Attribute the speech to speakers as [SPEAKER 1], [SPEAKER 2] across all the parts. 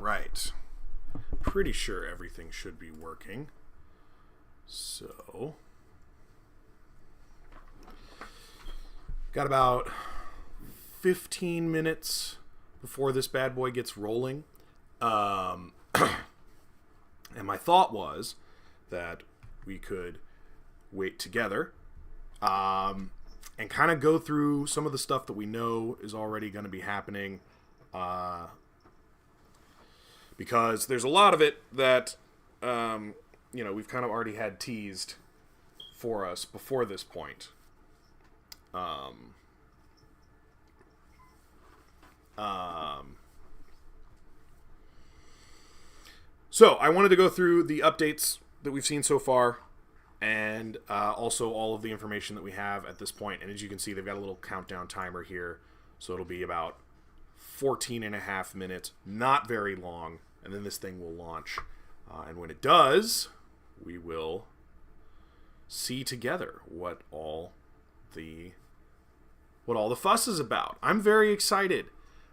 [SPEAKER 1] right. Pretty sure everything should be working. So, got about 15 minutes before this bad boy gets rolling. And my thought was that we could wait together and kind of go through some of the stuff that we know is already going to be happening. Because there's a lot of it that, we've kind of already had teased for us before this point. So I wanted to go through the updates that we've seen so far, and also all of the information that we have at this point. And as you can see, they've got a little countdown timer here, so it'll be about 14 and a half minutes, not very long, and then this thing will launch. And when it does, we will see together what all the fuss is about. I'm very excited.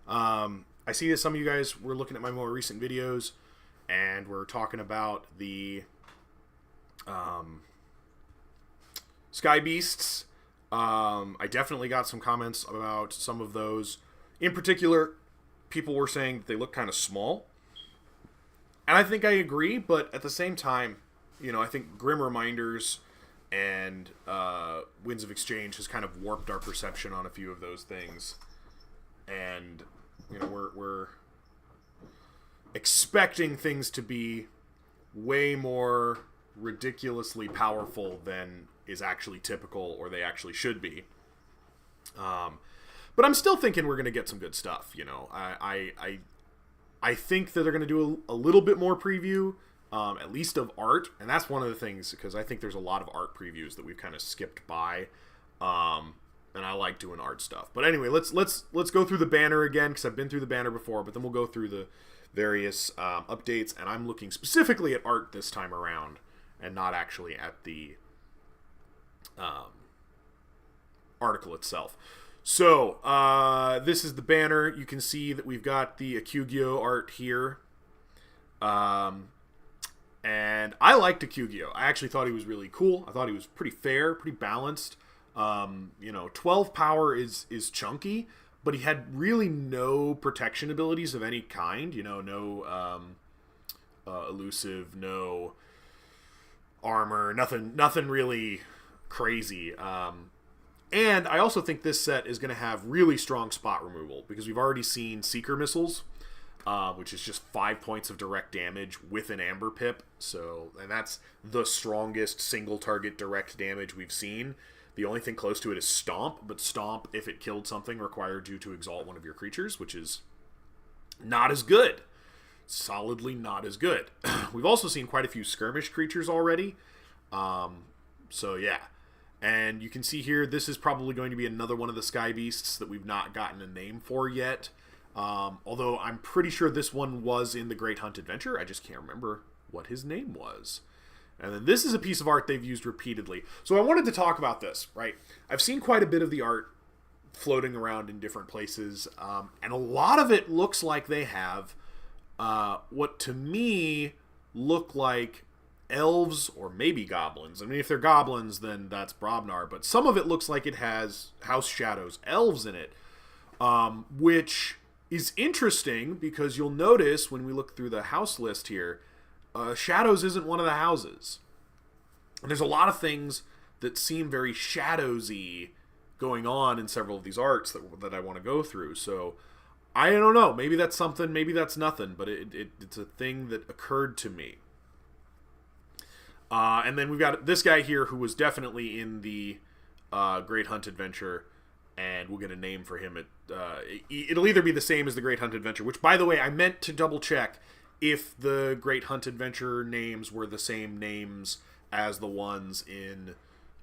[SPEAKER 1] I see that some of you guys were looking at my more recent videos, and we're talking about the Sky Beasts. I definitely got some comments about some of those. In particular, people were saying that they look kind of small. And I think I agree, but at the same time, I think Grim Reminders and Winds of Exchange has kind of warped our perception on a few of those things. And, we're expecting things to be way more ridiculously powerful than is actually typical or they actually should be. But I'm still thinking we're going to get some good stuff. I think that they're going to do a little bit more preview, at least of art, and that's one of the things, because I think there's a lot of art previews that we've kind of skipped by, and I like doing art stuff. But anyway, let's go through the banner again, because I've been through the banner before, but then we'll go through the various updates, and I'm looking specifically at art this time around, and not actually at the article itself. So, this is the banner. You can see that we've got the Akugio art here. And I liked Akugio. I actually thought he was really cool. I thought he was pretty fair, pretty balanced. 12 power is chunky, but he had really no protection abilities of any kind. No elusive, no armor, nothing really crazy. And I also think this set is going to have really strong spot removal, because we've already seen Seeker Missiles, which is just 5 points of direct damage with an Aember Pip. And that's the strongest single target direct damage we've seen. The only thing close to it is Stomp, but Stomp, if it killed something, required you to exalt one of your creatures, which is not as good. Solidly not as good. We've also seen quite a few skirmish creatures already. So yeah. And you can see here, this is probably going to be another one of the Sky Beasts that we've not gotten a name for yet. Although I'm pretty sure this one was in the Great Hunt Adventure. I just can't remember what his name was. And then this is a piece of art they've used repeatedly. So I wanted to talk about this, right? I've seen quite a bit of the art floating around in different places. And a lot of it looks like they have what to me look like elves or maybe goblins. I mean, if they're goblins, then that's Brobnar. But some of it looks like it has House Shadows elves in it, which is interesting because you'll notice when we look through the house list here, Shadows isn't one of the houses. And there's a lot of things that seem very Shadows-y going on in several of these arts that I want to go through. So I don't know. Maybe that's something, maybe that's nothing, but it's a thing that occurred to me. And then we've got this guy here who was definitely in the Great Hunt Adventure, and we'll get a name for him. It'll either be the same as the Great Hunt Adventure, which, by the way, I meant to double check if the Great Hunt Adventure names were the same names as the ones in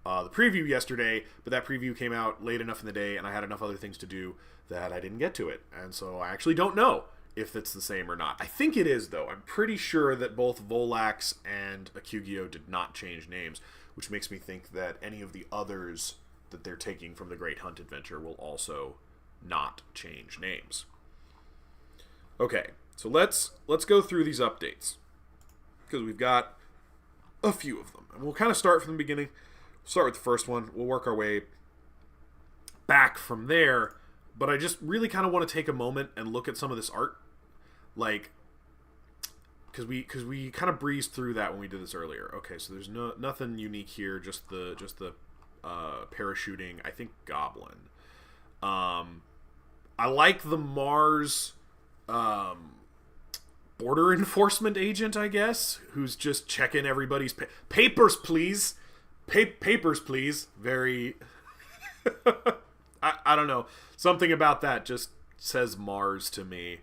[SPEAKER 1] the preview yesterday, but that preview came out late enough in the day, and I had enough other things to do that I didn't get to it. And so I actually don't know if it's the same or not. I think it is, though. I'm pretty sure that both Volax and Akugio did not change names, which makes me think that any of the others that they're taking from the Great Hunt Adventure will also not change names. Okay, So let's go through these updates, because we've got a few of them. And we'll kind of start from the beginning. Start with the first one. We'll work our way back from there. But I just really kind of want to take a moment and look at some of this art. Like, because we kind of breezed through that when we did this earlier. Okay, so there's nothing unique here. Just the parachuting. I think goblin. I like the Mars border enforcement agent, I guess, who's just checking everybody's papers, please. Papers, please. Very. I don't know. Something about that just says Mars to me.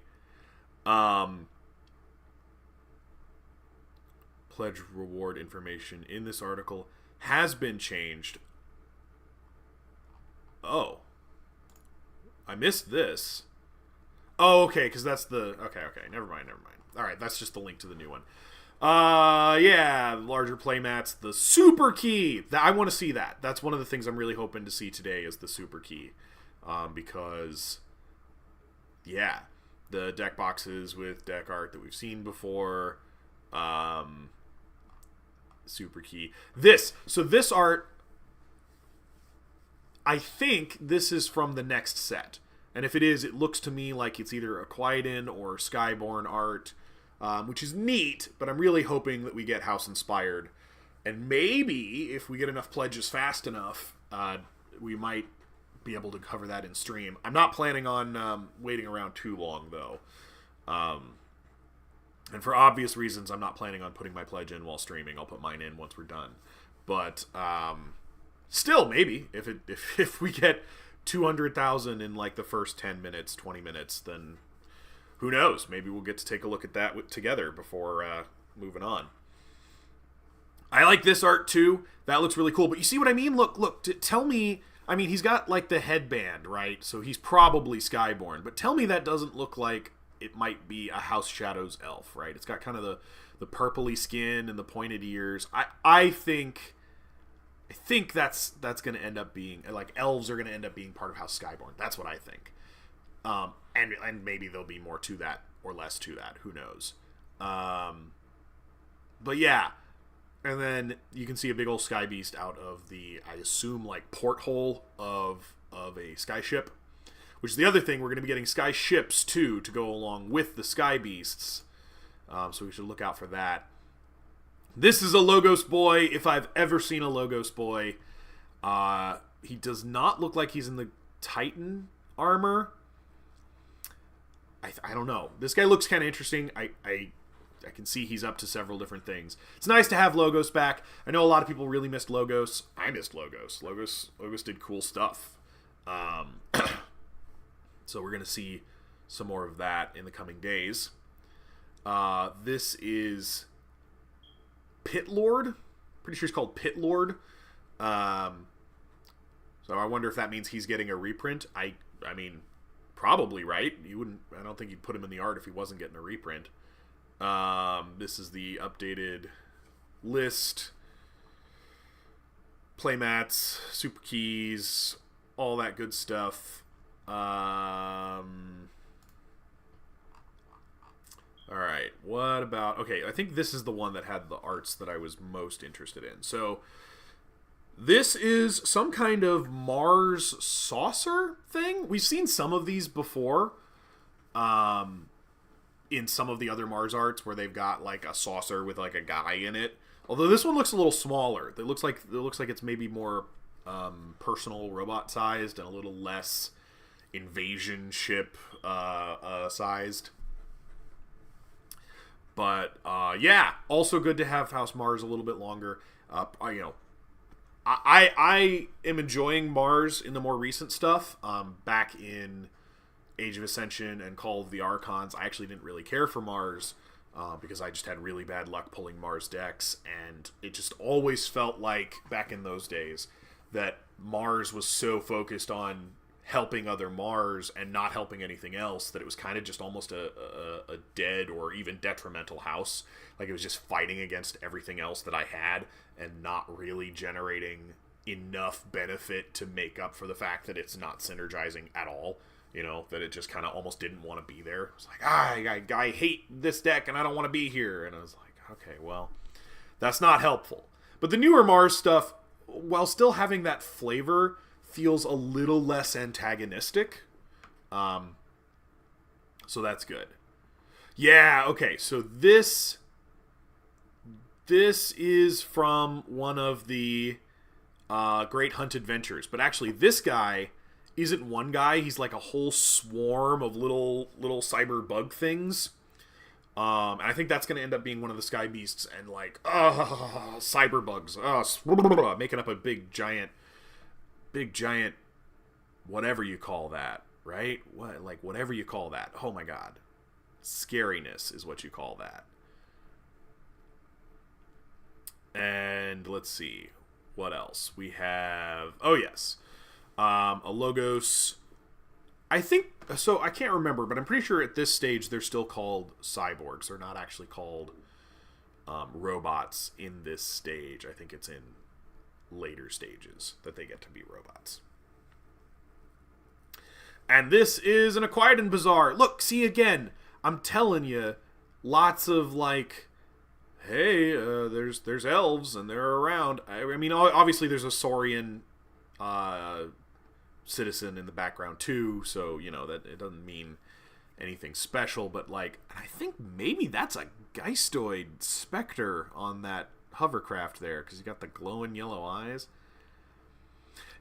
[SPEAKER 1] Pledge reward information in this article has been changed. Oh. I missed this. Oh, okay, because that's the... Okay, never mind. Alright, that's just the link to the new one. Yeah, larger playmats, the super key. I want to see that. That's one of the things I'm really hoping to see today is the super key. Because, yeah, the deck boxes with deck art that we've seen before. Super key. This art, I think this is from the next set. And if it is, it looks to me like it's either a Quieten or Skyborn art, which is neat, but I'm really hoping that we get House Inspired. And maybe, if we get enough pledges fast enough, we might be able to cover that in stream. I'm not planning on waiting around too long, though. And for obvious reasons, I'm not planning on putting my pledge in while streaming. I'll put mine in once we're done. But still, maybe, if we get 200,000 in like the first 10 minutes, 20 minutes, then who knows? Maybe we'll get to take a look at that together before moving on. I like this art too. That looks really cool. But you see what I mean? Look, tell me... I mean, he's got like the headband, right? So he's probably Skyborn. But tell me that doesn't look like it might be a House Shadows elf, right? It's got kind of the purpley skin and the pointed ears. I think that's going to end up being, like, elves are going to end up being part of House Skyborn. That's what I think. And maybe there'll be more to that or less to that. Who knows? But yeah. And then you can see a big old sky beast out of the, I assume, like, porthole of a sky ship. Which is the other thing. We're going to be getting sky ships, too, to go along with the sky beasts. So we should look out for that. This is a Logos boy, if I've ever seen a Logos boy. He does not look like he's in the Titan armor. I don't know. This guy looks kind of interesting. I can see he's up to several different things. It's nice to have Logos back. I know a lot of people really missed Logos. I missed Logos. Logos did cool stuff. So we're going to see some more of that in the coming days. This is Pit Lord. Pretty sure he's called Pit Lord. So I wonder if that means he's getting a reprint. I mean, probably, right? I don't think you'd put him in the art if he wasn't getting a reprint. This is the updated list. Playmats, super keys, all that good stuff. Alright, what about... Okay, I think this is the one that had the arts that I was most interested in. So, this is some kind of Mars saucer thing. We've seen some of these before. In some of the other Mars arts where they've got like a saucer with like a guy in it. Although this one looks a little smaller. It looks like it's maybe more personal robot sized and a little less invasion ship sized. But yeah, also good to have House Mars a little bit longer. I am enjoying Mars in the more recent stuff. Back in Age of Ascension and Call of the Archons, I actually didn't really care for Mars because I just had really bad luck pulling Mars decks, and it just always felt like, back in those days, that Mars was so focused on helping other Mars and not helping anything else that it was kind of just almost a dead or even detrimental house. Like, it was just fighting against everything else that I had and not really generating enough benefit to make up for the fact that it's not synergizing at all. that it just kind of almost didn't want to be there. It's like, I hate this deck and I don't want to be here. And I was like, okay, well, that's not helpful. But the newer Mars stuff, while still having that flavor, feels a little less antagonistic. So that's good. Yeah, okay, so this is from one of the Great Hunt Adventures. But actually, this guy isn't one guy. He's like a whole swarm of little cyber bug things. And I think that's going to end up being one of the Sky Beasts. And like, cyber bugs. Making up a big giant, whatever you call that, right? Whatever you call that. Oh my god. Scariness is what you call that. And let's see. What else? We have... Oh, yes. A Logos... I think... So, I can't remember, but I'm pretty sure at this stage they're still called cyborgs. They're not actually called robots in this stage. I think it's in later stages that they get to be robots. And this is an Aquidon Bazaar. Look, see again. I'm telling you, lots of like... Hey, there's elves and they're around. I mean, obviously there's a Saurian citizen in the background too, so that it doesn't mean anything special. But like, I think maybe that's a Geistoid Spectre on that hovercraft there because you got the glowing yellow eyes.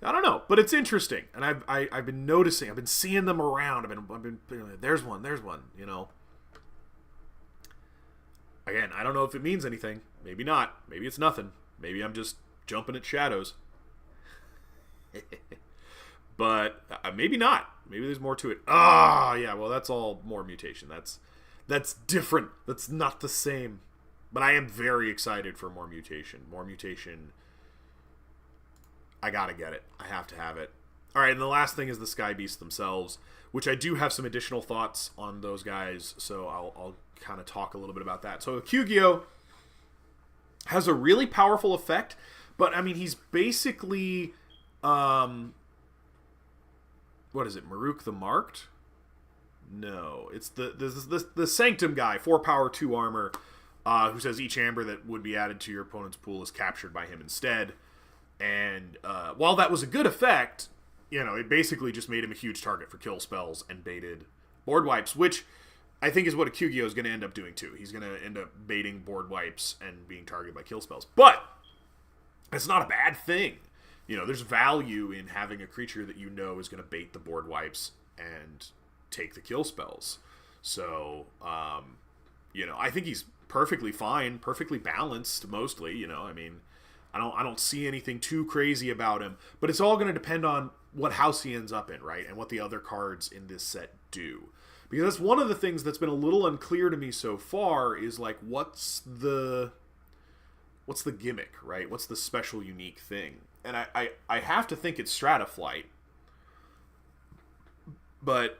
[SPEAKER 1] I don't know, but it's interesting, and I've been noticing, I've been seeing them around. I've been there's one. Again, I don't know if it means anything. Maybe not. Maybe it's nothing. Maybe I'm just jumping at shadows. But maybe not. Maybe there's more to it. Yeah, well, that's all more mutation. That's different. That's not the same. But I am very excited for more mutation. More mutation. I gotta get it. I have to have it. Alright, and the last thing is the Sky Beasts themselves, which I do have some additional thoughts on those guys, so I'll kind of talk a little bit about that. So Kyugyo has a really powerful effect, but I mean he's basically what is it, Maruk the Marked? No, it's the Sanctum guy, 4 power, 2 armor, who says each Aember that would be added to your opponent's pool is captured by him instead. And while that was a good effect, it basically just made him a huge target for kill spells and baited board wipes, which I think is what a Kyugyo is going to end up doing too. He's going to end up baiting board wipes and being targeted by kill spells. But it's not a bad thing. There's value in having a creature that is going to bait the board wipes and take the kill spells. So, I think he's perfectly fine, perfectly balanced mostly. I mean, I don't see anything too crazy about him, but it's all going to depend on what house he ends up in, right? And what the other cards in this set do. Because that's one of the things that's been a little unclear to me so far is like, what's the gimmick, right? What's the special unique thing? And I have to think it's Strataflight. But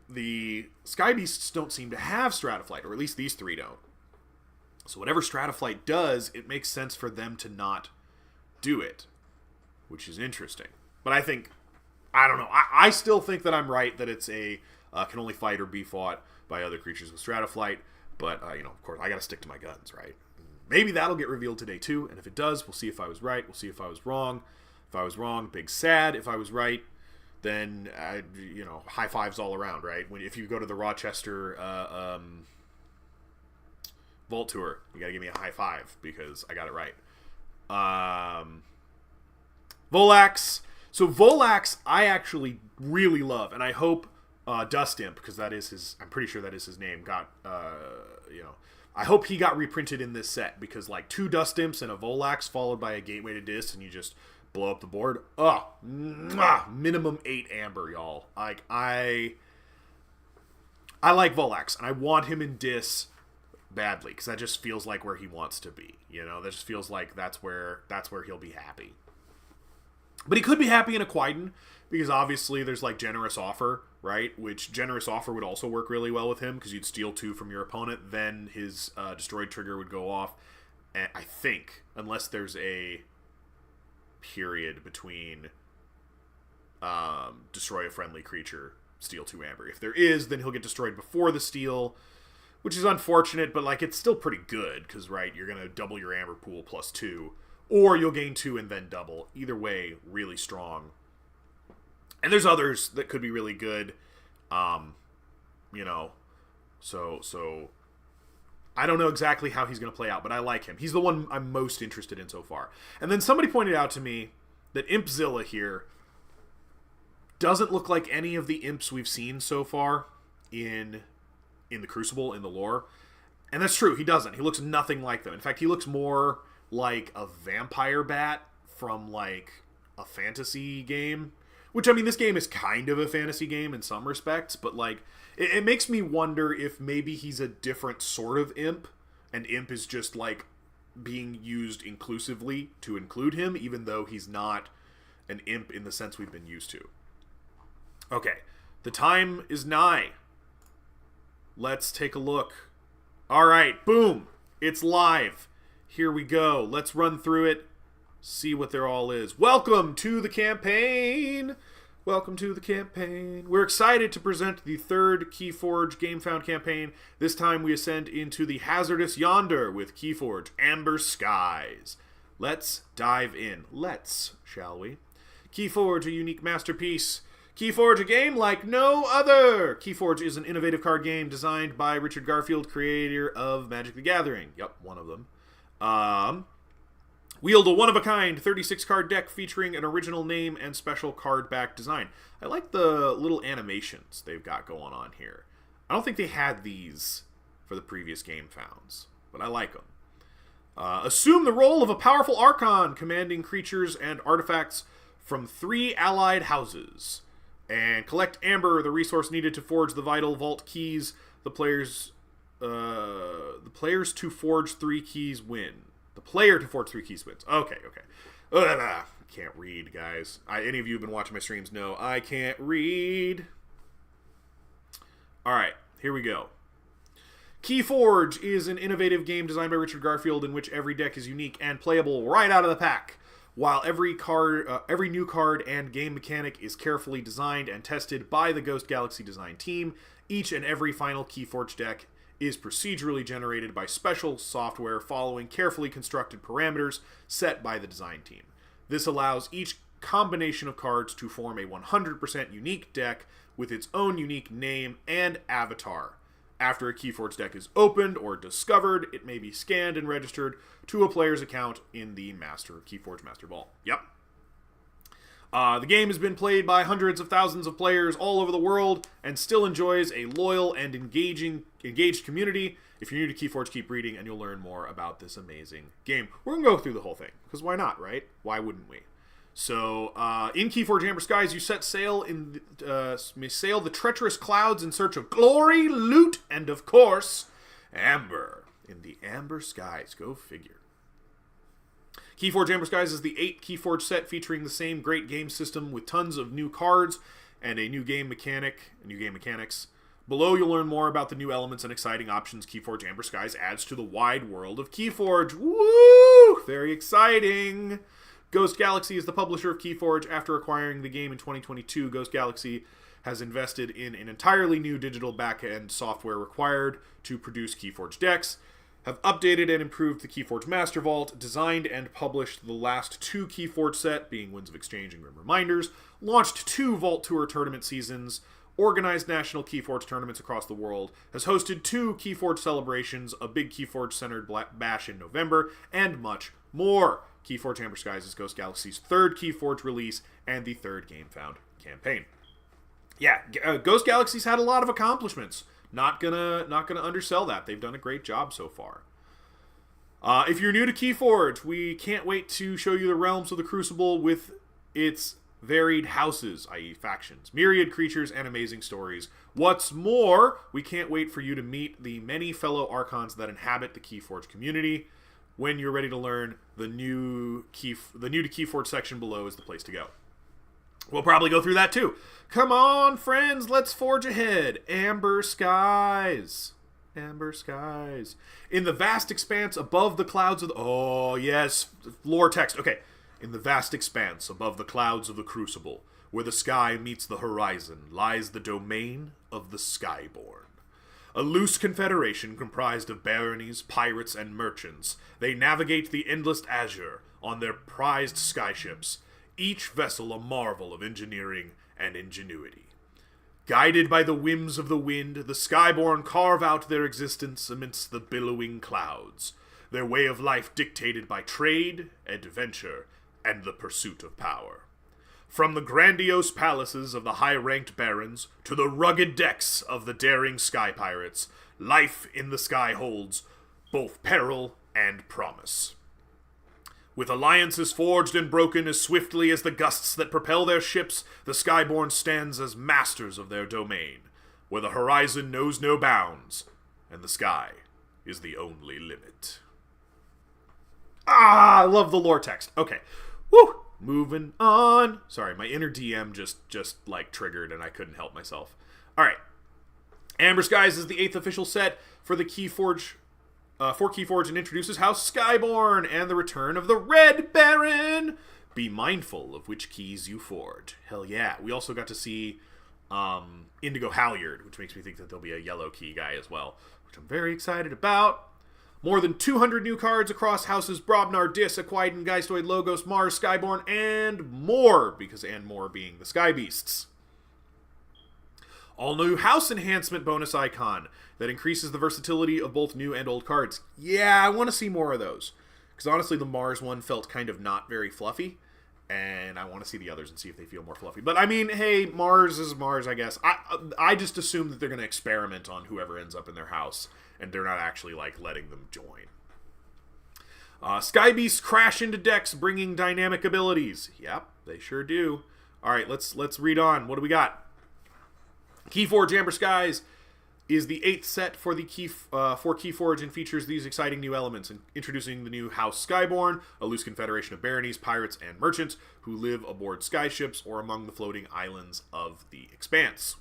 [SPEAKER 1] the Sky Beasts don't seem to have Strataflight, or at least these 3 don't. So whatever Strataflight does, it makes sense for them to not do it, which is interesting. But I don't know. I still think that I'm right, that it's a can only fight or be fought by other creatures with Strataflight. But, of course, I got to stick to my guns, right? Maybe that'll get revealed today, too. And if it does, we'll see if I was right. We'll see if I was wrong. If I was wrong, big sad. If I was right, then, high fives all around, right? If you go to the Rochester Vault Tour, you got to give me a high five because I got it right. Volax. So Volax, I actually really love, and I hope Dust Imp, because that is his, I'm pretty sure that is his name, got, I hope he got reprinted in this set, because like 2 Dust Imps and a Volax followed by a Gateway to Dis, and you just blow up the board. Minimum 8 Amber, y'all. Like, I like Volax, and I want him in Dis badly, because that just feels like where he wants to be. That just feels like that's where he'll be happy. But he could be happy in Aquidon, because obviously there's like Generous Offer, right? Which Generous Offer would also work really well with him, because you'd steal 2 from your opponent, then his Destroyed trigger would go off, and I think, unless there's a period between destroy a friendly creature steal 2 Amber. If there is, then he'll get destroyed before the steal, which is unfortunate, but like it's still pretty good because, right, you're going to double your Amber pool plus 2, or you'll gain 2 and then double. Either way, really strong. And there's others that could be really good, you know, so I don't know exactly how he's going to play out, but I like him. He's the one I'm most interested in so far. And then somebody pointed out to me that Impzilla here doesn't look like any of the imps we've seen so far in the Crucible, in the lore. And that's true, he doesn't. He looks nothing like them. In fact, he looks more like a vampire bat from, like, a fantasy game. Which, I mean, this game is kind of a fantasy game in some respects, but, like, it makes me wonder if maybe he's a different sort of imp, and imp is just, like, being used inclusively to include him, even though he's not an imp in the sense we've been used to. Okay, the time is nigh. Let's take a look. All right, boom, it's live. Here we go. Let's run through it, see what there all is. Welcome to the campaign. Welcome to the campaign. We're excited to present the third Keyforge Gamefound campaign. This time we ascend into the hazardous yonder with Keyforge Aemebr Skies. Let's dive in. Let's, shall we? Keyforge, a unique masterpiece. Keyforge, a game like no other. Keyforge is an innovative card game designed by Richard Garfield, creator of Magic the Gathering. Yep, one of them. Wield a one-of-a-kind 36-card deck featuring an original name and special card back design. I like the little animations they've got going on here. I don't think they had these for the previous Gamefounds, but I like them. Assume the role of a powerful Archon, commanding creatures and artifacts from 3 allied houses. And collect Amber, the resource needed to forge the vital vault keys. The players to forge 3 keys win. The player to forge 3 keys wins. Okay. I can't read, guys. Any of you who've been watching my streams know I can't read. Alright, here we go. Keyforge is an innovative game designed by Richard Garfield in which every deck is unique and playable right out of the pack. While every new card and game mechanic is carefully designed and tested by the Ghost Galaxy design team, each and every final Keyforge deck is procedurally generated by special software following carefully constructed parameters set by the design team. This allows each combination of cards to form a 100% unique deck with its own unique name and avatar. After a Keyforge deck is opened or discovered, it may be scanned and registered to a player's account in the Keyforge Master Vault. Yep. The game has been played by hundreds of thousands of players all over the world and still enjoys a loyal and engaged community. If you're new to Keyforge, keep reading and you'll learn more about this amazing game. We're going to go through the whole thing, because why not, right? Why wouldn't we? So, in Keyforge Aemebr Skies, you set sail sail the treacherous clouds in search of glory, loot, and of course, Amber. In the Aember Skies, go figure. Keyforge Aemebr Skies is the 8th Keyforge set featuring the same great game system with tons of new cards and a new game mechanics. Below, you'll learn more about the new elements and exciting options Keyforge Aemebr Skies adds to the wide world of Keyforge. Woo! Very exciting! Ghost Galaxy is the publisher of Keyforge. After acquiring the game in 2022, Ghost Galaxy has invested in an entirely new digital back-end software required to produce Keyforge decks, have updated and improved the Keyforge Master Vault, designed and published the last 2 Keyforge set, being Winds of Exchange and Grim Reminders, launched 2 Vault Tour tournament seasons, organized national Keyforge tournaments across the world, has hosted 2 Keyforge celebrations, a big Keyforge-centered bash in November, and much more. Keyforge Aemebr Skies is Ghost Galaxy's 3rd Keyforge release and the 3rd Gamefound campaign. Yeah, Ghost Galaxy's had a lot of accomplishments. Not gonna undersell that. They've done a great job so far. If you're new to Keyforge, we can't wait to show you the realms of the Crucible with its varied houses, i.e. factions, myriad creatures, and amazing stories. What's more, we can't wait for you to meet the many fellow Archons that inhabit the Keyforge community. When you're ready to learn, the new to Keyforge section below is the place to go. We'll probably go through that too. Come on, friends, let's forge ahead. Aember Skies. Aember Skies. In the vast expanse above the clouds of the... Oh, yes. Lore text. Okay. In the vast expanse above the clouds of the Crucible, where the sky meets the horizon, lies the domain of the Skyborn. A loose confederation comprised of baronies, pirates, and merchants, they navigate the endless azure on their prized skyships, each vessel a marvel of engineering and ingenuity. Guided by the whims of the wind, the Skyborn carve out their existence amidst the billowing clouds, their way of life dictated by trade, adventure, and the pursuit of power. From the grandiose palaces of the high-ranked barons to the rugged decks of the daring sky pirates, life in the sky holds both peril and promise. With alliances forged and broken as swiftly as the gusts that propel their ships, the Skyborn stands as masters of their domain, where the horizon knows no bounds, and the sky is the only limit. I love the lore text. Okay. Woo! Moving on. Sorry, my inner DM just like triggered and I couldn't help myself. Alright. Aember Skies is the 8th official set for the Keyforge for Keyforge, and introduces House Skyborn and the return of the Red Baron. Be mindful of which keys you forge. Hell yeah. We also got to see Indigo Halyard, which makes me think that there'll be a yellow key guy as well, which I'm very excited about. More than 200 new cards across houses Brobnar, Dis, Aquaiden, Geistoid, Logos, Mars, Skyborn, and more, because and more being the Sky Beasts. All new house enhancement bonus icon that increases the versatility of both new and old cards. Yeah, I want to see more of those. Because honestly, the Mars one felt kind of not very fluffy. And I want to see the others and see if they feel more fluffy. But I mean, hey, Mars is Mars, I guess. I just assume that they're going to experiment on whoever ends up in their house. And they're not actually, like, letting them join. Sky Beasts crash into decks, bringing dynamic abilities. Yep, they sure do. Alright, let's read on. What do we got? Keyforge Aember Skies is the 8th set for the for Keyforge and features these exciting new elements, introducing the new House Skyborn, a loose confederation of baronies, pirates, and merchants who live aboard skyships or among the floating islands of the expanse.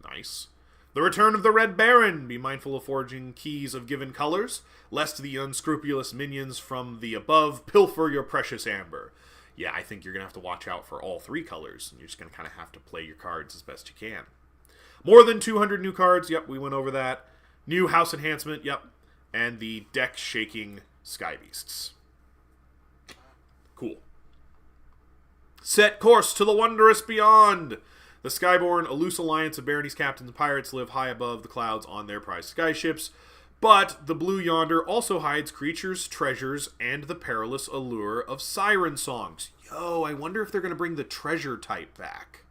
[SPEAKER 1] Nice. The return of the Red Baron. Be mindful of forging keys of given colors, lest the unscrupulous minions from the above pilfer your precious amber. Yeah, I think you're going to have to watch out for all 3 colors, and you're just going to kind of have to play your cards as best you can. More than 200 new cards. Yep, we went over that. New house enhancement. Yep. And the deck-shaking Sky Beasts. Cool. Set course to the wondrous beyond. The Skyborn, a loose alliance of baronies, captains, and pirates, live high above the clouds on their prized skyships. But the blue yonder also hides creatures, treasures, and the perilous allure of siren songs. Yo, I wonder if they're going to bring the treasure type back.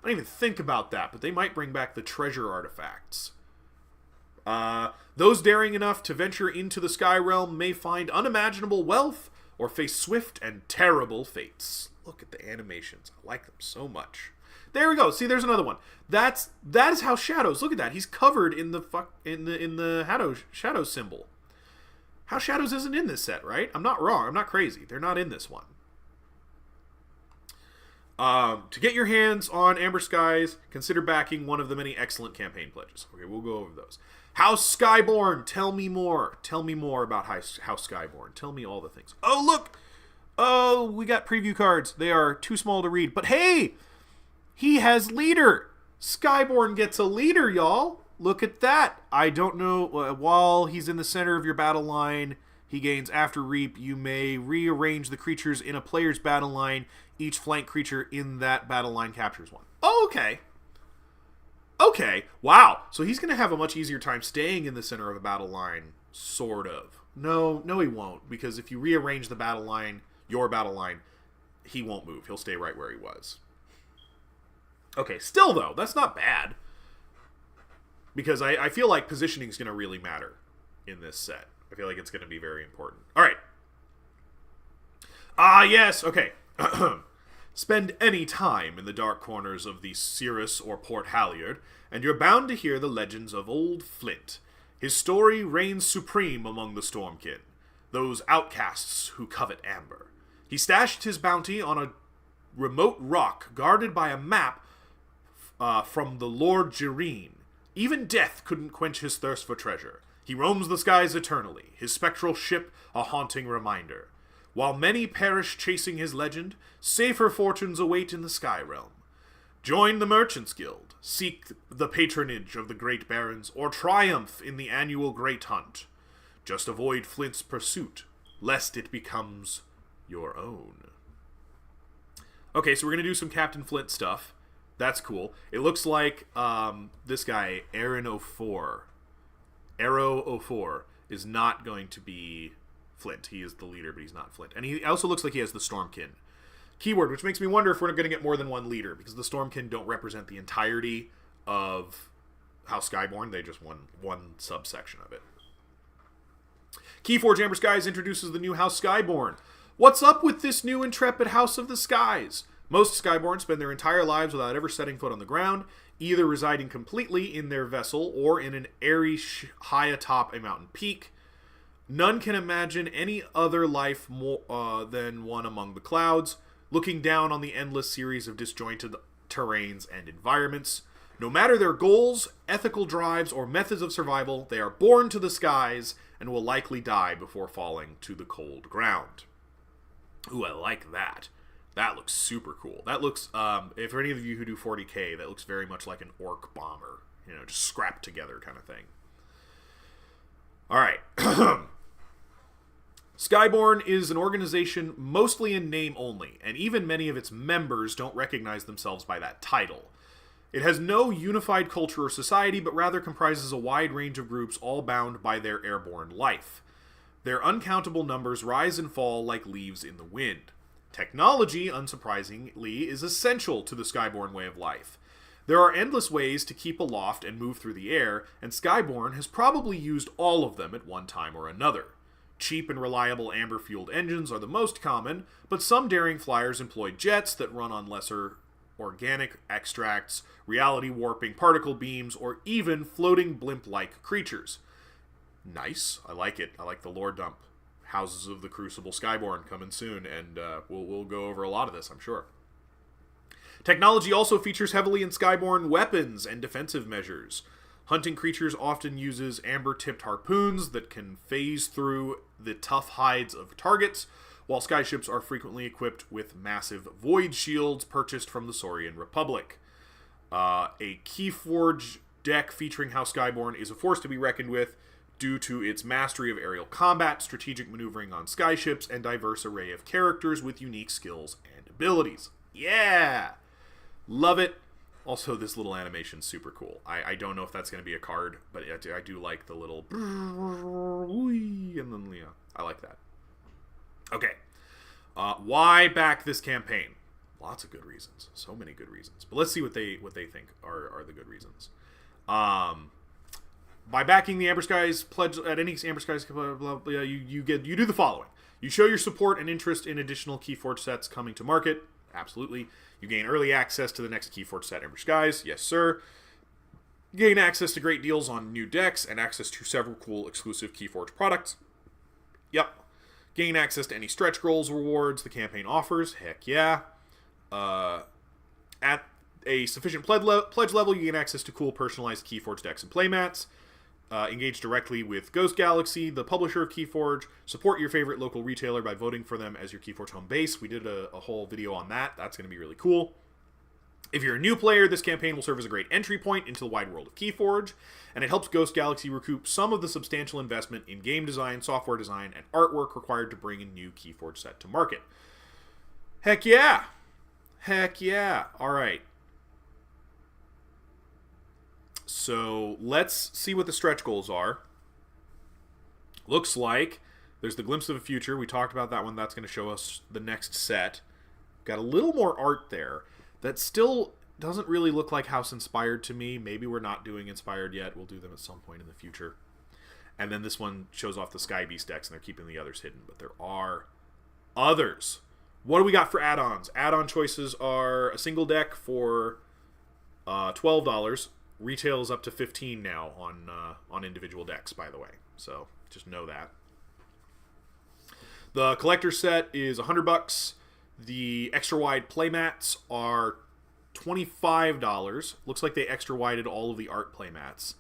[SPEAKER 1] I don't even think about that, but they might bring back the treasure artifacts. Those daring enough to venture into the Sky Realm may find unimaginable wealth or face swift and terrible fates. Look at the animations. I like them so much. There we go. See, there's another one. That is House Shadows. Look at that. He's covered in the Shadow symbol. House Shadows isn't in this set, right? I'm not wrong. I'm not crazy. They're not in this one. To get your hands on Aember Skies, consider backing one of the many excellent campaign pledges. Okay, we'll go over those. House Skyborn, tell me more. Tell me more about House Skyborn. Tell me all the things. Oh, look! Oh, we got preview cards. They are too small to read. But hey! He has leader! Skyborn gets a leader, y'all! Look at that! I don't know, while he's in the center of your battle line, he gains after reap. You may rearrange the creatures in a player's battle line. Each flank creature in that battle line captures one. Oh, okay. Okay. Wow. So he's going to have a much easier time staying in the center of a battle line. Sort of. No, he won't. Because if you rearrange the battle line, your battle line, he won't move. He'll stay right where he was. Okay. Still, though, that's not bad. Because I feel like positioning is going to really matter in this set. I feel like it's going to be very important. All right. Yes. Okay. Spend any time in the dark corners of the Cirrus or Port Halyard, and you're bound to hear the legends of Old Flint. His story reigns supreme among the Stormkin, those outcasts who covet amber. He stashed his bounty on a remote rock guarded by a map from the Lord Jireen. Even death couldn't quench his thirst for treasure. He roams the skies eternally, his spectral ship a haunting reminder. While many perish chasing his legend, safer fortunes await in the Sky Realm. Join the Merchants Guild, seek the patronage of the Great Barons, or triumph in the annual Great Hunt. Just avoid Flint's pursuit, lest it becomes your own. Okay, so we're going to do some Captain Flint stuff. That's cool. It looks like this guy, Arrow 04, is not going to be Flint. He is the leader, but he's not Flint. And he also looks like he has the Stormkin keyword, which makes me wonder if we're going to get more than one leader, because the Stormkin don't represent the entirety of House Skyborn. They just one subsection of it. Keyforge Aember Skies introduces the new House Skyborn. What's up with this new intrepid House of the Skies? Most Skyborn spend their entire lives without ever setting foot on the ground, either residing completely in their vessel or in an airy high atop a mountain peak. None can imagine any other life more than one among the clouds, looking down on the endless series of disjointed terrains and environments. No matter their goals, ethical drives, or methods of survival, they are born to the skies and will likely die before falling to the cold ground. Ooh, I like that. That looks super cool. That looks, if for any of you who do 40k, that looks very much like an orc bomber. You know, just scrapped together kind of thing. Alright. Skyborn is an organization mostly in name only, and even many of its members don't recognize themselves by that title. It has no unified culture or society, but rather comprises a wide range of groups all bound by their airborne life. Their uncountable numbers rise and fall like leaves in the wind. Technology, unsurprisingly, is essential to the Skyborn way of life. There are endless ways to keep aloft and move through the air, and Skyborn has probably used all of them at one time or another. Cheap and reliable amber-fueled engines are the most common, but some daring flyers employ jets that run on lesser organic extracts, reality-warping particle beams, or even floating blimp-like creatures. Nice. I like it. I like the lore dump. Houses of the Crucible Skyborn coming soon, and we'll go over a lot of this, I'm sure. Technology also features heavily in Skyborn weapons and defensive measures. Hunting creatures often uses amber-tipped harpoons that can phase through the tough hides of targets, while skyships are frequently equipped with massive void shields purchased from the Saurian Republic. A Keyforge deck featuring House Skyborn is a force to be reckoned with due to its mastery of aerial combat, strategic maneuvering on skyships, and diverse array of characters with unique skills and abilities. Yeah! Love it. Also, this little animation's super cool. I don't know if that's going to be a card, but I do like the little... And then, yeah, I like that. Okay. Why back this campaign? Lots of good reasons. So many good reasons. But let's see what they think are the good reasons. By backing the Aember Skies pledge at any Aember Skies, you do the following. You show your support and interest in additional Keyforge sets coming to market. Absolutely. You gain early access to the next Keyforge set, Aember Skies. Yes, sir. You gain access to great deals on new decks and access to several cool exclusive Keyforge products. Yep. Gain access to any stretch goals rewards the campaign offers. Heck yeah. At a sufficient pledge level, you gain access to cool personalized Keyforge decks and playmats. Engage directly with Ghost Galaxy, the publisher of Keyforge. Support your favorite local retailer by voting for them as your Keyforge home base. We did a whole video on that. That's going to be really cool. If you're a new player, this campaign will serve as a great entry point into the wide world of Keyforge, and it helps Ghost Galaxy recoup some of the substantial investment in game design, software design, and artwork required to bring a new Keyforge set to market. Heck yeah! Heck yeah! Alright. So let's see what the stretch goals are. Looks like there's the Glimpse of a Future. We talked about that one. That's going to show us the next set. Got a little more art there. That still doesn't really look like House Inspired to me. Maybe we're not doing Inspired yet. We'll do them at some point in the future. And then this one shows off the Sky Beast decks, and they're keeping the others hidden. But there are others. What do we got for add-ons? Add-on choices are a single deck for $12. Retail is up to $15 now on individual decks, by the way. So just know that. The collector set is $100. The extra wide playmats are $25. Looks like they extra wided all of the art playmats.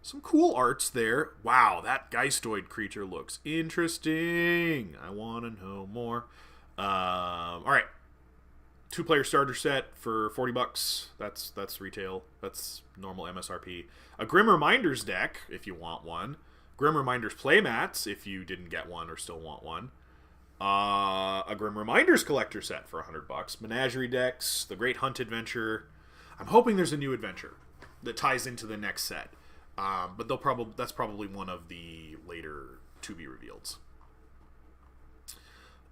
[SPEAKER 1] Some cool arts there. Wow, that Geistoid creature looks interesting. I want to know more. All right. 2-player starter set for $40. That's retail. That's normal MSRP. A Grim Reminders deck if you want one. Grim Reminders playmats if you didn't get one or still want one. A Grim Reminders collector set for $100. Menagerie decks, the Great Hunt Adventure. I'm hoping there's a new adventure that ties into the next set. But that's probably one of the later to be revealeds.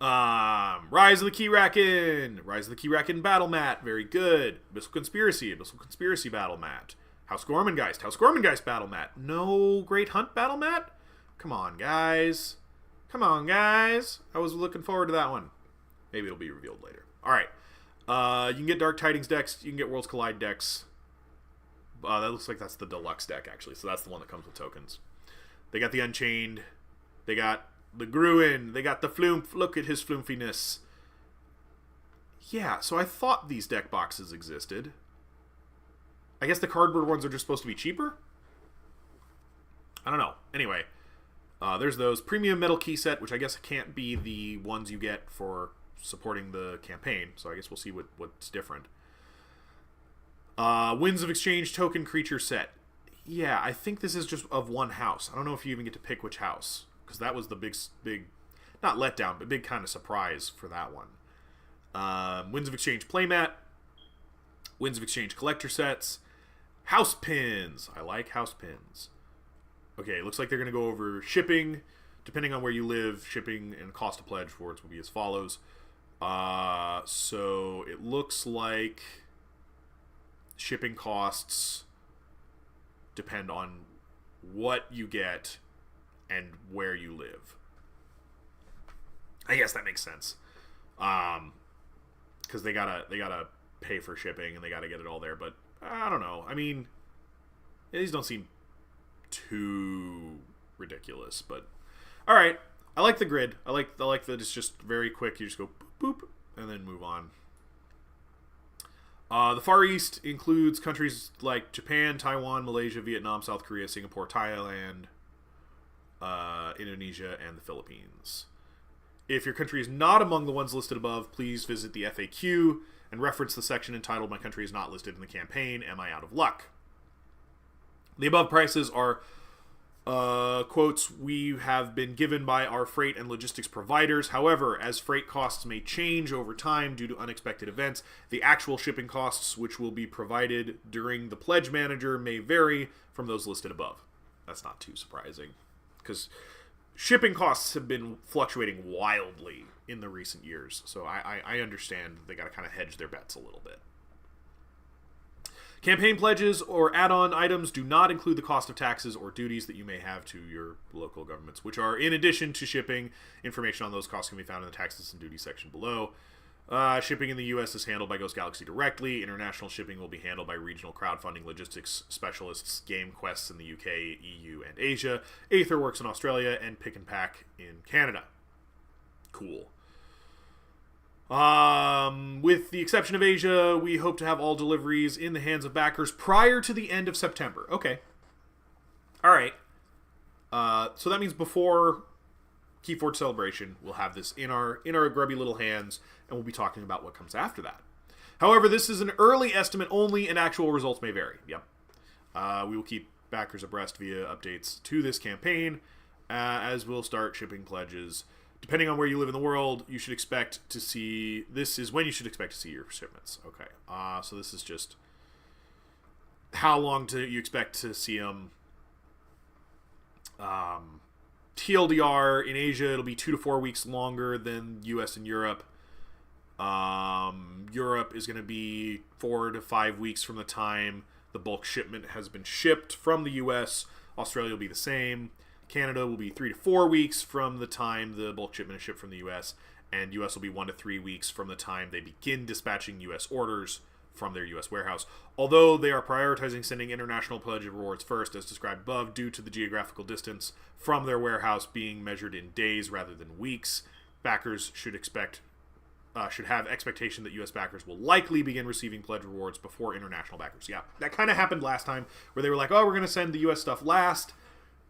[SPEAKER 1] Rise of the Keyraken battle mat, very good. Abyssal Conspiracy battle mat. House Gormengeist battle mat. No Great Hunt battle mat? Come on, guys. I was looking forward to that one. Maybe it'll be revealed later. Alright. You can get Dark Tidings decks. You can get Worlds Collide decks. That looks like that's the deluxe deck, actually. So that's the one that comes with tokens. They got the Unchained. They got the Gruen. They got the Flumph. Look at his flumphiness. Yeah, so I thought these deck boxes existed. I guess the cardboard ones are just supposed to be cheaper? I don't know. Anyway, there's those. Premium Metal Key set, which I guess can't be the ones you get for supporting the campaign. So I guess we'll see what's different. Winds of Exchange token creature set. Yeah, I think this is just of one house. I don't know if you even get to pick which house. Because that was the big, not letdown, but big kind of surprise for that one. Winds of Exchange playmat. Winds of Exchange collector sets. House pins. I like house pins. Okay, looks like they're going to go over shipping. Depending on where you live, shipping and cost to pledge for it will be as follows. So it looks like shipping costs depend on what you get and where you live. I guess that makes sense. Because they gotta pay for shipping and they gotta get it all there. But I don't know. I mean, these don't seem too ridiculous. But all right, I like the grid. I like that it's just very quick. You just go boop boop and then move on. The Far East includes countries like Japan, Taiwan, Malaysia, Vietnam, South Korea, Singapore, Thailand, Indonesia, and the Philippines. If your country is not among the ones listed above, please visit the FAQ and reference the section entitled "My country is not listed in the campaign. Am I out of luck?" The above prices are quotes we have been given by our freight and logistics providers. However, as freight costs may change over time due to unexpected events, the actual shipping costs which will be provided during the Pledge Manager may vary from those listed above. That's not too surprising, because shipping costs have been fluctuating wildly in the recent years. So I understand they got to kind of hedge their bets a little bit. Campaign pledges or add-on items do not include the cost of taxes or duties that you may have to your local governments, which are in addition to shipping. Information on those costs can be found in the taxes and duties section below. Shipping in the U.S. is handled by Ghost Galaxy directly. International shipping will be handled by regional crowdfunding logistics specialists, Game Quests in the UK, EU, and Asia, Aetherworks in Australia, and Pick and Pack in Canada. Cool. With the exception of Asia, we hope to have all deliveries in the hands of backers prior to the end of September. Okay. All right. So that means before Keyforge Celebration, we'll have this in our grubby little hands, and we'll be talking about what comes after that. However, this is an early estimate only, and actual results may vary. Yep. We will keep backers abreast via updates to this campaign, as we'll start shipping pledges. Depending on where you live in the world, you should expect to see... This is when you should expect to see your shipments. Okay. So this is just... How long do you expect to see them? TLDR, in Asia, it'll be 2 to 4 weeks longer than US and Europe. Europe is going to be 4 to 5 weeks from the time the bulk shipment has been shipped from the US. Australia will be the same. Canada will be 3 to 4 weeks from the time the bulk shipment is shipped from the US, and US will be 1 to 3 weeks from the time they begin dispatching US orders from their US warehouse. Although they are prioritizing sending international pledge rewards first, as described above, due to the geographical distance from their warehouse being measured in days rather than weeks, backers should have expectation that US backers will likely begin receiving pledge rewards before international backers. Yeah, that kind of happened last time, where they were like, oh, we're going to send the US stuff last,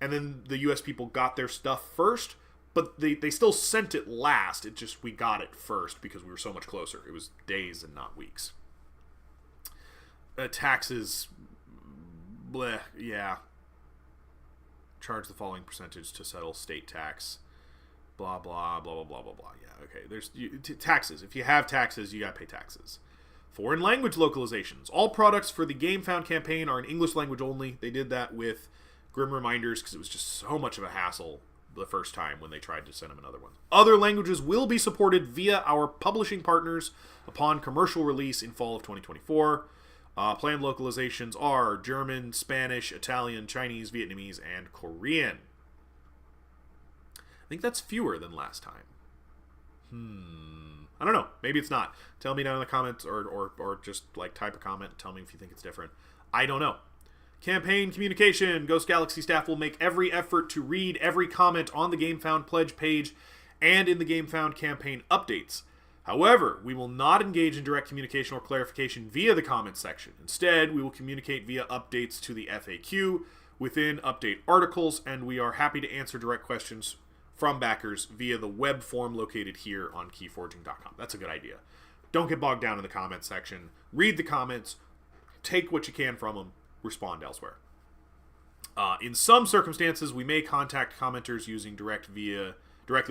[SPEAKER 1] and then the US people got their stuff first, but they still sent it last. It just, we got it first because we were so much closer. It was days and not weeks. Taxes, bleh, yeah. Charge the following percentage to settle state tax. Blah, blah, blah, blah, blah, blah, blah. Yeah, okay. There's taxes. If you have taxes, you got to pay taxes. Foreign language localizations. All products for the Gamefound campaign are in English language only. They did that with Grim Reminders because it was just so much of a hassle the first time when they tried to send them another one. Other languages will be supported via our publishing partners upon commercial release in fall of 2024. Planned localizations are German, Spanish, Italian, Chinese, Vietnamese, and Korean. I think that's fewer than last time. I don't know. Maybe it's not. Tell me down in the comments or just like type a comment. Tell me if you think it's different. I don't know. Campaign communication. Ghost Galaxy staff will make every effort to read every comment on the Gamefound pledge page and in the Gamefound campaign updates. However, we will not engage in direct communication or clarification via the comments section. Instead, we will communicate via updates to the FAQ within update articles, and we are happy to answer direct questions from backers via the web form located here on keyforging.com. That's a good idea. Don't get bogged down in the comments section. Read the comments, take what you can from them, respond elsewhere. In some circumstances, we may contact commenters using directly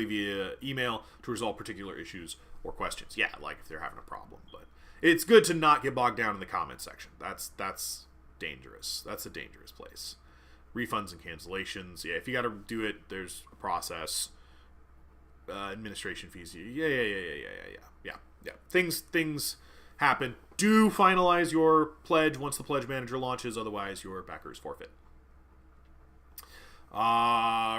[SPEAKER 1] via email to resolve particular issues or questions. Yeah, like if they're having a problem. But it's good to not get bogged down in the comments section. That's dangerous. That's a dangerous place. Refunds and cancellations. Yeah, if you got to do it, there's a process. Administration fees. Yeah. Things happen. Do finalize your pledge once the pledge manager launches. Otherwise, your backers forfeit.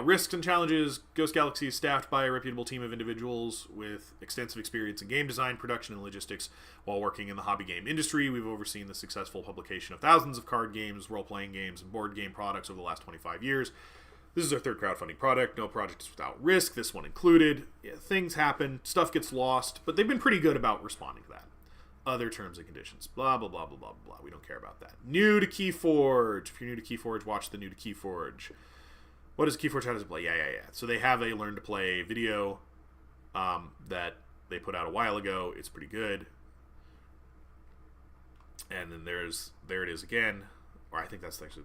[SPEAKER 1] Risks and challenges. Ghost Galaxy is staffed by a reputable team of individuals with extensive experience in game design, production, and logistics. While working in the hobby game industry, we've overseen the successful publication of thousands of card games, role-playing games, and board game products over the last 25 years. This is our third crowdfunding product. No project is without risk, this one included. Yeah, things happen, stuff gets lost, but they've been pretty good about responding to that. Other terms and conditions. Blah, blah, blah, blah, blah, blah. We don't care about that. New to Keyforge. If you're new to Keyforge, watch the New to Keyforge. What is Keyforge? How does it play? Yeah. So they have a Learn to Play video that they put out a while ago. It's pretty good. And then there it is again. Or I think that's actually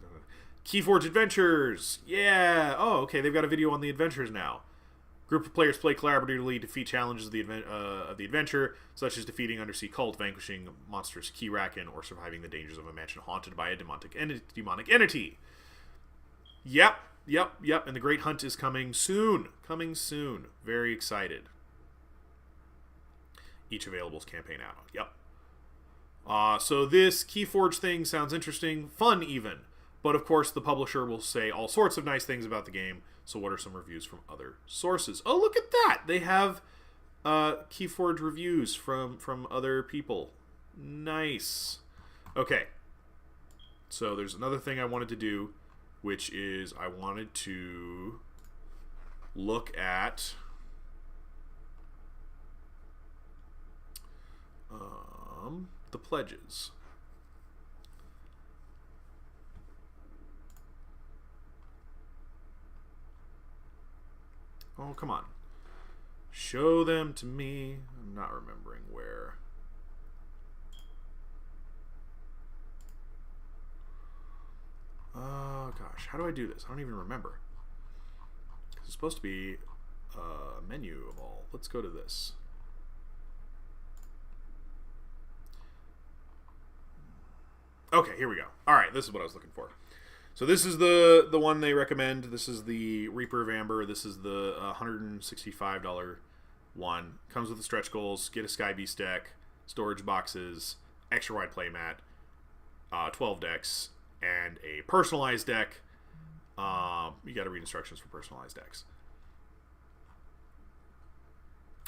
[SPEAKER 1] Keyforge Adventures. Yeah. Oh, okay. They've got a video on the adventures now. Group of players play collaboratively to defeat challenges of the adventure, such as defeating undersea cult, vanquishing monstrous Keyraken, or surviving the dangers of a mansion haunted by a demonic entity. Yep. And the Great Hunt is coming soon. Very excited. Each available is campaign add-on. Yep. So this Keyforge thing sounds interesting, fun even. But of course, the publisher will say all sorts of nice things about the game. So what are some reviews from other sources? Oh, look at that! They have Keyforge reviews from other people. Nice. Okay. So there's another thing I wanted to do, which is I wanted to look at the pledges. Oh, come on. Show them to me. I'm not remembering where. Oh, gosh. How do I do this? I don't even remember. It's supposed to be a menu of all. Let's go to this. Okay, here we go. All right, this is what I was looking for. So this is the one they recommend. This is the Reaper of Aember. This is the $165 one. Comes with the stretch goals. Get a Sky Beast deck, storage boxes, extra wide playmat, 12 decks, and a personalized deck. You got to read instructions for personalized decks.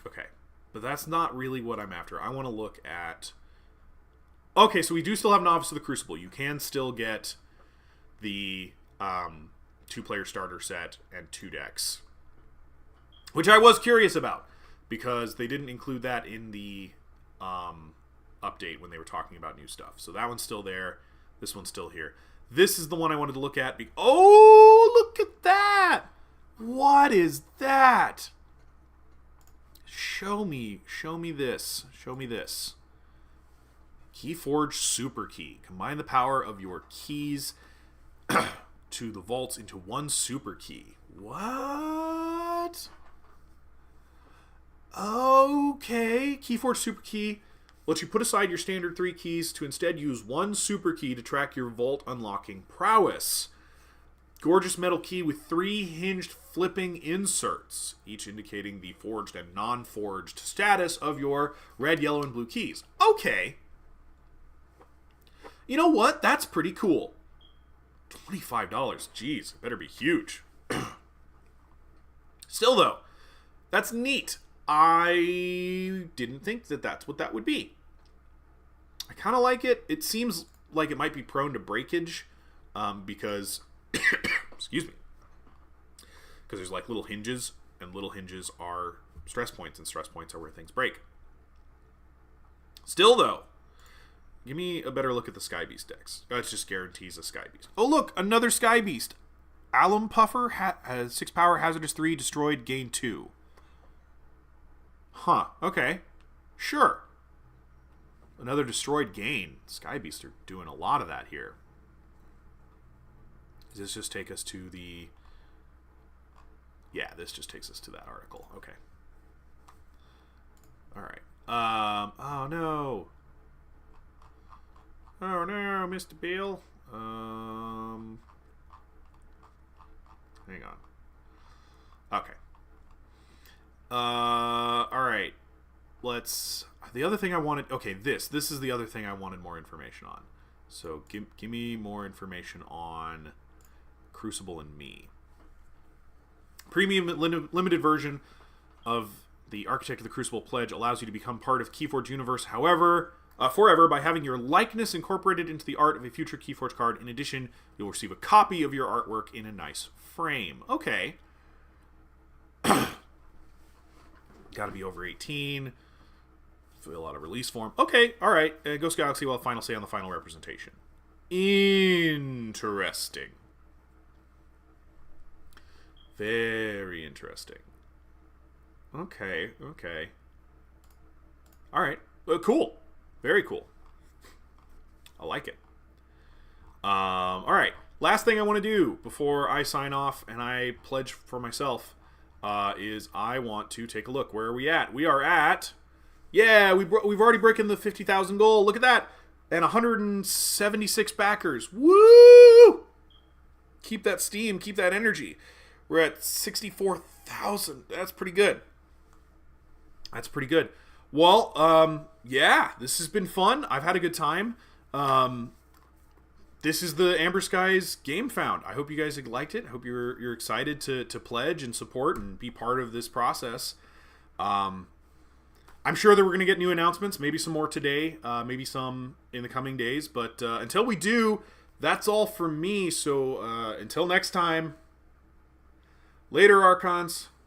[SPEAKER 1] Okay, but that's not really what I'm after. I want to look at... Okay, so we do still have Novice of the Crucible. You can still get the 2-player starter set and 2 decks, which I was curious about because they didn't include that in the update when they were talking about new stuff. So that one's still there. This one's still here. This is the one I wanted to look at. Oh, look at that! What? What is that? Show me this. Show me this. Keyforge Super Key. Combine the power of your keys to the vaults into one super key. What? Okay. Keyforge Super Key lets you put aside your standard 3 keys to instead use one super key to track your vault unlocking prowess. Gorgeous metal key with 3 hinged flipping inserts, each indicating the forged and non-forged status of your red, yellow, and blue keys. Okay. You know what? That's pretty cool. $25. Jeez, it better be huge. Still, though, that's neat. I didn't think that that's what that would be. I kind of like it. It seems like it might be prone to breakage because... excuse me. Because there's like little hinges, and little hinges are stress points, and stress points are where things break. Still, though, give me a better look at the Sky Beast decks. That just guarantees a Sky Beast. Oh, look, another Sky Beast. Alum Puffer has 6 power, hazardous 3, destroyed, gain 2. Huh, okay. Sure. Another destroyed gain. Sky Beasts are doing a lot of that here. Does this just take us to the... Yeah, this just takes us to that article. Okay. Alright. Oh no. Oh no, Mr. Bill. Hang on. Okay. Alright. Let's... The other thing I wanted... Okay, this is the other thing I wanted more information on. So, give me more information on Crucible and Me. Premium limited version of the Architect of the Crucible Pledge allows you to become part of Keyforge Universe, however, forever by having your likeness incorporated into the art of a future Keyforge card. In addition, you'll receive a copy of your artwork in a nice frame. Okay. Gotta be over 18. Fill out a release form. Okay, alright. Ghost Galaxy will have final say on the final representation. Interesting. Very interesting. Okay. Alright. Cool. Very cool. I like it. Alright. Last thing I want to do before I sign off and I pledge for myself is I want to take a look. Where are we at? We are at... Yeah, we've already broken the 50,000 goal. Look at that. And 176 backers. Woo! Keep that steam. Keep that energy. We're at 64,000. That's pretty good. That's pretty good. Well, yeah, this has been fun. I've had a good time. This is the Aemebr Skies Gamefound. I hope you guys liked it. I hope you're excited to pledge and support and be part of this process. I'm sure that we're going to get new announcements. Maybe some more today. Maybe some in the coming days. But until we do, that's all for me. So until next time... Later, Archons.